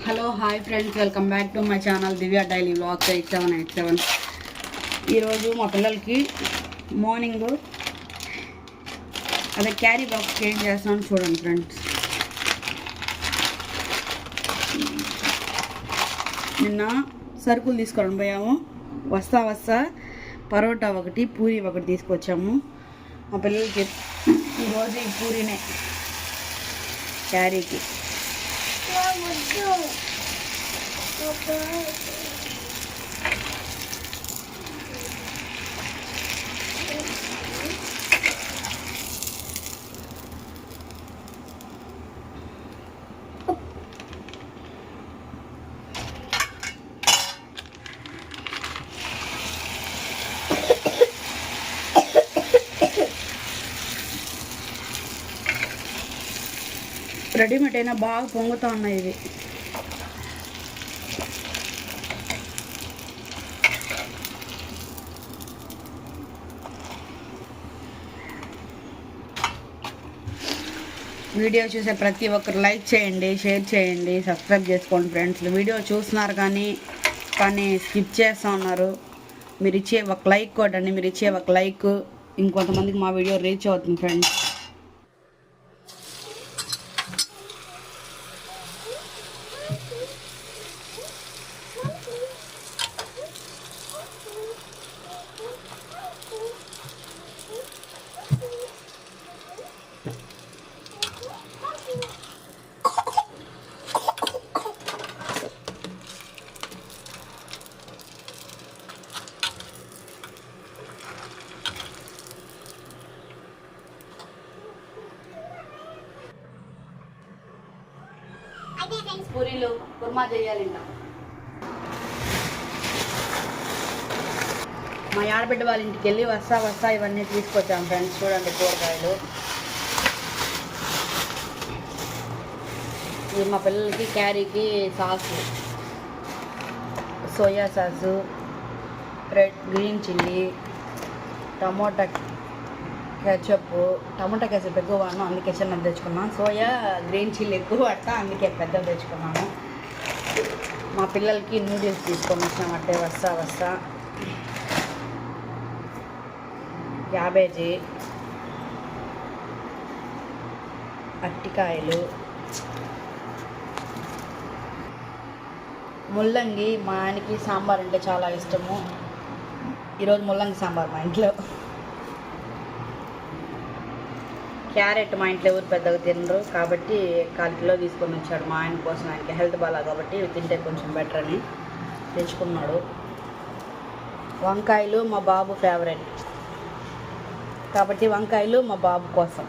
Hello hi friends, welcome back to my channel Divya daily vlogs 8787. ఈరోజు మా పిల్లలకి morning అదే క్యారీ బాక్స్ ఏం చేస్తామని చూడండి ఫ్రెండ్స్. నిన్న సరుకులు తీసుకోవడం పోయాము. వస్తా పరోటా ఒకటి పూరి ఒకటి తీసుకొచ్చాము. మా పిల్లలకి ఈరోజు ఈ పూరినే క్యారీకి. రెడీమేడ్ అయినా బాగా పొంగుతూ ఉన్నాయి ఇవి. వీడియో చూసే ప్రతి ఒక్కరు లైక్ చేయండి, షేర్ చేయండి, సబ్స్క్రైబ్ చేసుకోండి ఫ్రెండ్స్. వీడియో చూస్తున్నారు కానీ స్కిప్ చేస్తూ ఉన్నారు. మీరు ఇచ్చే ఒక లైక్ కొట్టండి. మీరు ఇచ్చే ఒక లైక్ ఇంకొంతమందికి మా వీడియో రీచ్ అవుతుంది ఫ్రెండ్స్. పూరీలు కుర్మా చేయాలి. మా ఆడబిడ్డ వాళ్ళ ఇంటికి వెళ్ళి వస్తా ఇవన్నీ తీసుకొచ్చాం ఫ్రెండ్స్. చూడండి కూరగాయలు. ఇది మా పిల్లలకి క్యారీకి sauce, soya sauce, green chilli, tomato ketchup ఎక్కువ వాడినాం, అందుకే చిన్నది తెచ్చుకున్నాం. సోయా గ్రీన్ చిల్లీ ఎక్కువ వాడతా, అందుకే పెద్దది తెచ్చుకున్నాను. మా పిల్లలకి నూడిల్స్ తీసుకొని వచ్చినామంటే వస్తా క్యాబేజీ, అరటికాయలు, ముల్లంగి. మా ఆయనకి సాంబార్ అంటే చాలా ఇష్టము. ఈరోజు ముల్లంగి సాంబార్ మా ఇంట్లో. క్యారెట్ మా ఇంట్లో ఎవరు పెద్దగా తినరు కాబట్టి 1/4 కిలో తీసుకొని వచ్చాడు మా ఆయన కోసం. ఆయనకి హెల్త్ బాగా కాబట్టి ఇవి తింటే కొంచెం బెటర్ అని తెచ్చుకున్నాడు. వంకాయలు మా బాబు ఫేవరెట్ కాబట్టి వంకాయలు మా బాబు కోసం.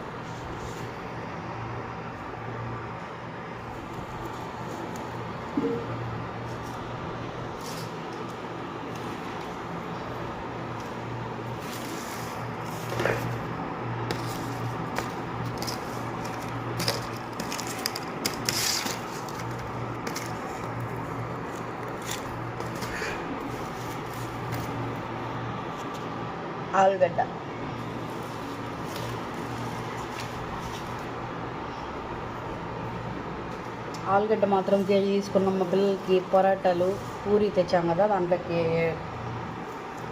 ఆలుగడ్డ మాత్రం కేజీ తీసుకున్నాం. మా పిల్లలకి పొరాటాలు పూరి తెచ్చాం కదా, దాంట్లోకి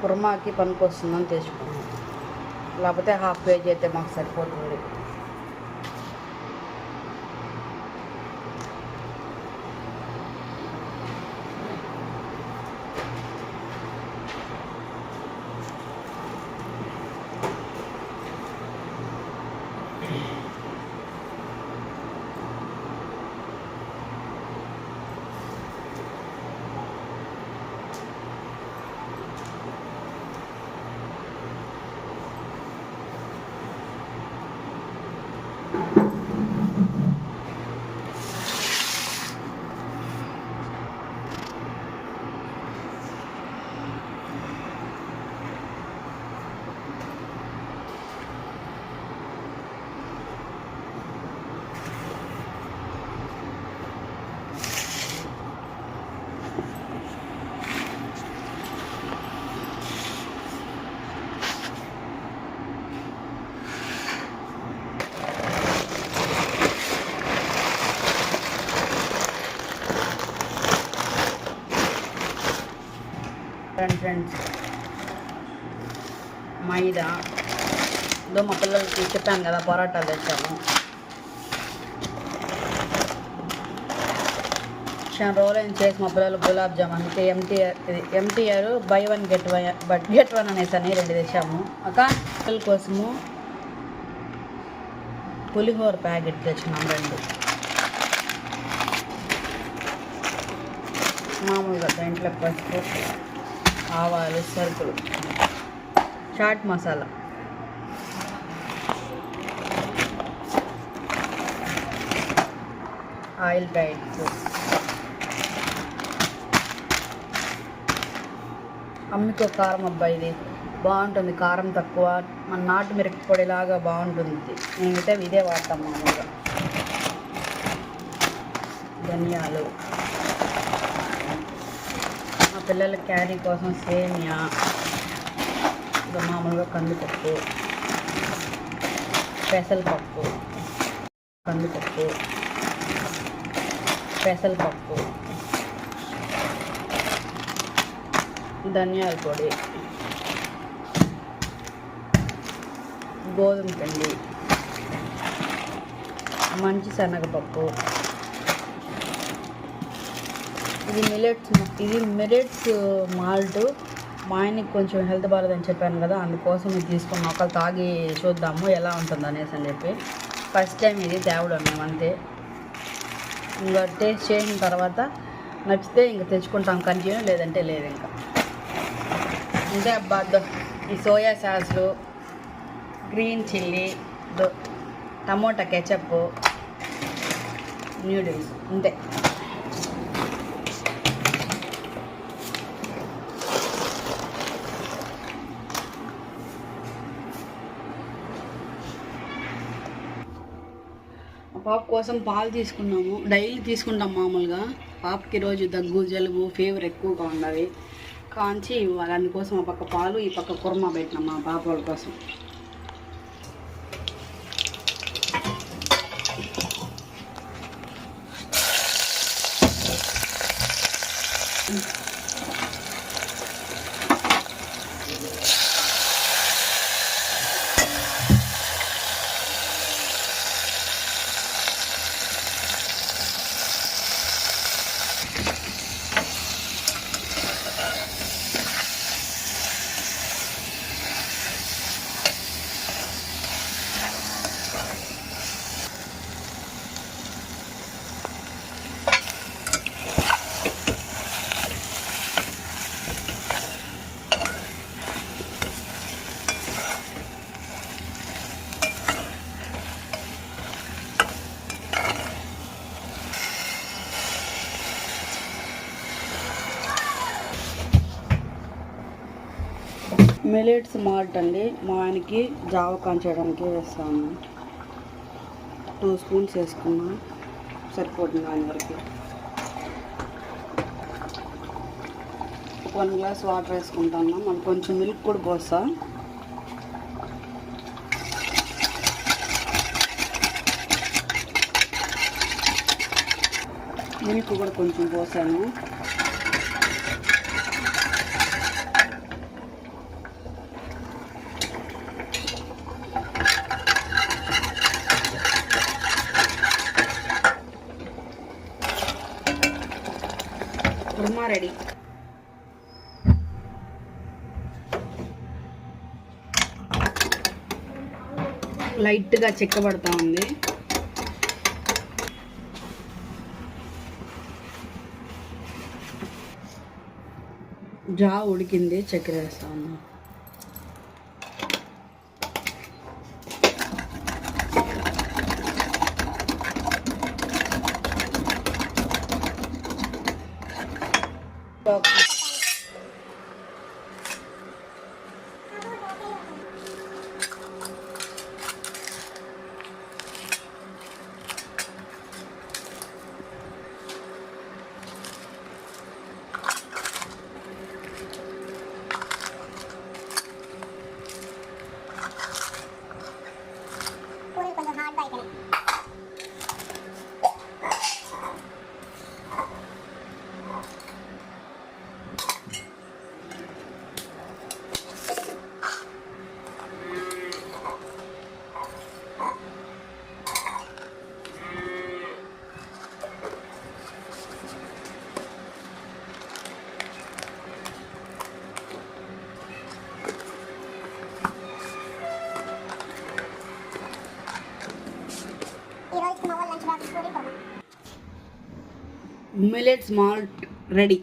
కుర్మాకి పనికి వస్తుందని తెచ్చుకున్నాం. లేకపోతే 1/2 కేజీ అయితే మాకు సరిపోతుంది. చూడండి ఫ్రెండ్స్, మైదా. ఇదో మా పిల్లలకి చెప్పాను కదా పరోటాలు తెచ్చాము. చాలా రోజులు చేసి మా పిల్లలు గులాబ్ జామ్ అందుకే ఎంటీఆర్ బై 1 గెట్ 1 అనేసి 2 తెచ్చాము. అక్క పిల్లల కోసము పులిహోర ప్యాకెట్ తెచ్చినాం 2. మామూలుగా దాంట్లో పసుపు, ఆవాలు, సరుకులు, చాట్ మసాలా, ఆయిల్ ప్యాకెట్స్, అమ్మికో కారం. అబ్బాయి ఇది బాగుంటుంది, కారం తక్కువ, మన నాటు మిరపపొడిలాగా బాగుంటుంది. నేనైతే ఇదే వాడతాం మామూలుగా. ధనియాలు, మా పిల్లల క్యారీ కోసం సేమియా, ఇంకా మామూలుగా కందిపప్పు, పెసరపప్పు, కందిపప్పు, పెసరపప్పు, ధనియాల పొడి, గోధుమ పిండి, మంచి శనగపప్పు. ఇది మిల్లెట్స్ మాల్ట్. మా ఆయనకి కొంచెం హెల్త్ బాగాలేదని చెప్పాను కదా, అందుకోసం ఇది తీసుకున్నాం. ఒకళ్ళు తాగి చూద్దాము ఎలా ఉంటుంది అనేసి అని చెప్పి ఫస్ట్ టైం ఇది తేవడం మేము, అంతే. ఇంకా టేస్ట్ చేసిన తర్వాత నచ్చితే ఇంక తెచ్చుకుంటాం కంటిన్యూ, లేదంటే లేదు. ఇంకా అంతే అబ్బా. ఈ సోయా సాస్లు, green chilli, tomato ketchup, noodles, అంతే. పాప కోసం పాలు తీసుకున్నాము. డైలీ తీసుకుంటాం మామూలుగా. పాపకి రోజు దగ్గు, జలుబు, ఫీవర్ ఎక్కువగా ఉన్నది కాంచి ఇవ్వాలి. అందుకోసం ఆ పక్క పాలు, ఈ పక్క కుర్మా పెట్టినాం మా పాప వాళ్ళ కోసం. మిల్లెట్స్ మాల్ట్ అండి. మా ఆయనకి జావ కాంచడానికి వేస్తాను. 2 స్పూన్స్ వేసుకున్నా, సరిపోతుంది ఆయన వరకు. 1 గ్లాస్ వాటర్ వేసుకుంటాను. మనం కొంచెం మిల్క్ కూడా పోస్తా. మిల్క్ కూడా కొంచెం పోసాను. కుర్మా రెడీ. లైట్గా చెక్కబడతా ఉంది. జా ఉడికింది, చక్కెర వేస్తా ఉన్నా. Millets malt ready.